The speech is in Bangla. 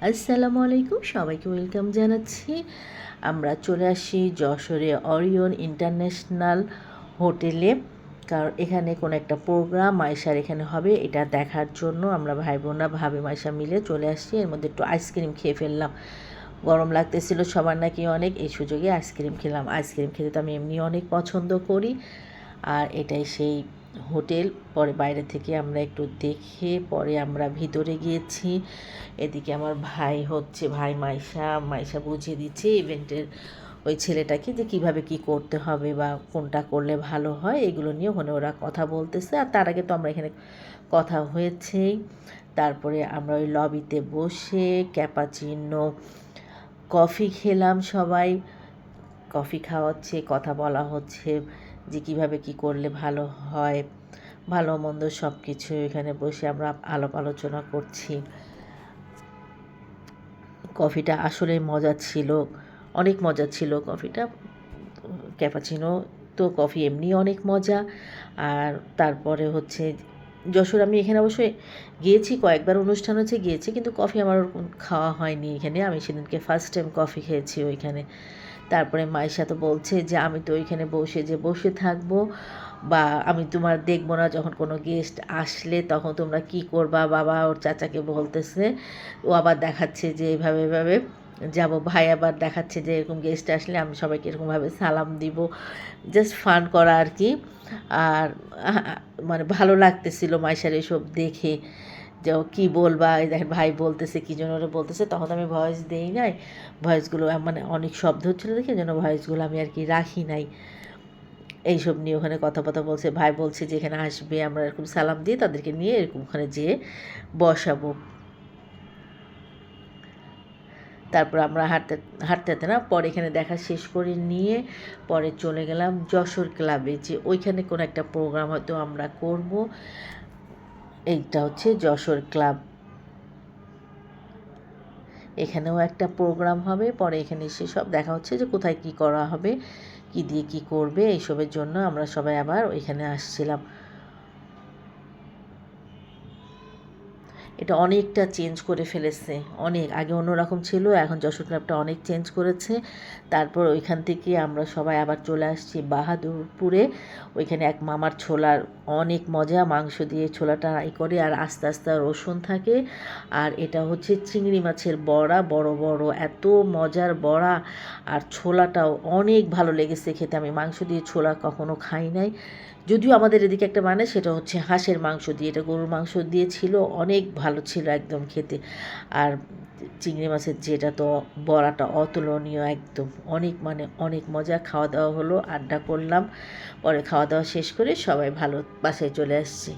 আসসালামু আলাইকুম, সবাইকে ওয়েলকাম জানাচ্ছি। আমরা চলে আসি যশোরে অরিয়ন ইন্টারন্যাশনাল হোটেলে, কারণ এখানে কোনো একটা প্রোগ্রাম মাইশার এখানে হবে, এটা দেখার জন্য আমরা ভাই বোনরা ভাবি মাইশা মিলে চলে আসছি। এর মধ্যে একটু আইসক্রিম খেয়ে ফেললাম, গরম লাগতেছিল সবার নাকি অনেক, এই সুযোগে আইসক্রিম খেলাম। আইসক্রিম খেতে তো আমি এমনি অনেক পছন্দ করি। আর এটাই সেই হোটেল। পরে বাইরে থেকে আমরা একটু দেখে পরে আমরা ভিতরে গিয়েছি। এদিকে আমার ভাই মাইশা বুঝিয়ে দিচ্ছে ইভেন্টের ওই ছেলেটাকে যে কিভাবে কি করতে হবে বা কোনটা করলে ভালো হয়, এগুলো নিয়ে ওখানে ওরা কথা বলতেছে। আর তার আগে তো আমরা এখানে কথা হয়েছেই। তারপরে আমরা ওই লবিতে বসে ক্যাপাচিনো কফি খেলাম সবাই। কফি খাওয়া হচ্ছে, কথা বলা হচ্ছে যে কীভাবে কী করলে ভালো হয়, ভালো মন্দ সব কিছু এখানে বসে আমরা আলাপ আলোচনা করছি। কফিটা আসলে মজা ছিল, অনেক মজা ছিল কফিটা। ক্যাপাচিনো তো কফি এমনি অনেক মজা। আর তারপরে হচ্ছে যশোর, আমি এখানে অবশ্যই গিয়েছি কয়েকবার, অনুষ্ঠান হচ্ছে গিয়েছি, কিন্তু কফি আমার ওরকম খাওয়া হয়নি এখানে। আমি সেদিনকে ফার্স্ট টাইম কফি খেয়েছি ওইখানে। তারপরে মায়ের সাথে বলছে যে আমি তো ওইখানে বসে থাকবো, বা আমি তোমার দেখবো না, যখন কোনো গেস্ট আসলে তখন তোমরা কি করবা। বাবা ওর চাচাকে বলতেছে, ও আবার দেখাচ্ছে যে এভাবে যাব। ভাই আবার দেখাচ্ছে যে এরকম গেস্ট আসলে আমি সবাইকে এরকমভাবে সালাম দিব, জাস্ট ফান করা আর কি। আর মানে ভালো লাগতেছিল মাইশার এসব দেখে, যে ও কী বলবা, এই দেখেন ভাই বলতেছে কী জন্য ওরা বলতেছে। তখন আমি ভয়েস দেই নাই, ভয়েসগুলো মানে অনেক শব্দ হচ্ছিলো দেখে যেন ভয়েসগুলো আমি আর কি রাখি নাই। এইসব নিয়ে ওখানে কথা বলছে। ভাই বলছে যে এখানে আসবে, আমরা এরকম সালাম দিয়ে তাদেরকে নিয়ে এরকম ওখানে যেয়ে বসাবো। তারপর আমরা হাঁটতে না, পরে এখানে দেখা শেষ করে নিয়ে পরে চলে গেলাম যশোর ক্লাবে, যে ওইখানে কোনো একটা প্রোগ্রাম হয়তো আমরা করব। এইটা হচ্ছে যশোর ক্লাব, এখানেও একটা প্রোগ্রাম হবে। পরে এখানে এসে সব দেখা হচ্ছে যে কোথায় কি করা হবে, কি দিয়ে কি করবে, এইসবের জন্য আমরা সবাই আবার ওইখানে আসছিলাম। এটা অনেকটা চেঞ্জ করে ফেলেছে, অনেক আগে অন্যরকম ছিল, এখন যশোর ক্লাবটা অনেক চেঞ্জ করেছে। তারপর ওইখান থেকে আমরা সবাই আবার চলে আসছি বাহাদুরপুরে। ওইখানে এক মামার ছোলার অনেক মজা, মাংস দিয়ে ছোলাটা করে আর আস্তে আস্তে রসুন থাকে। আর এটা হচ্ছে চিংড়ি মাছের বড়া, বড় বড় এত মজার বড়া। আর ছোলাটাও অনেক ভালো লেগেছে খেতে, আমি মাংস দিয়ে ছোলা কখনো খাই নাই। যদিও আমাদের এদিকে একটা মানে, সেটা হচ্ছে হাঁসের মাংস দিয়ে, এটা গরুর মাংস দিয়ে ছিল, অনেক ভালো ছিল একদম খেতে। আর চিংড়ি মাছের যেটা তো বড়াটা অতুলনীয় একদম, অনেক মানে অনেক মজা। খাওয়া দাওয়া হলো, আড্ডা করলাম, পরে খাওয়া দাওয়া শেষ করে সবাই ভালো বাসায় চলে আসছি।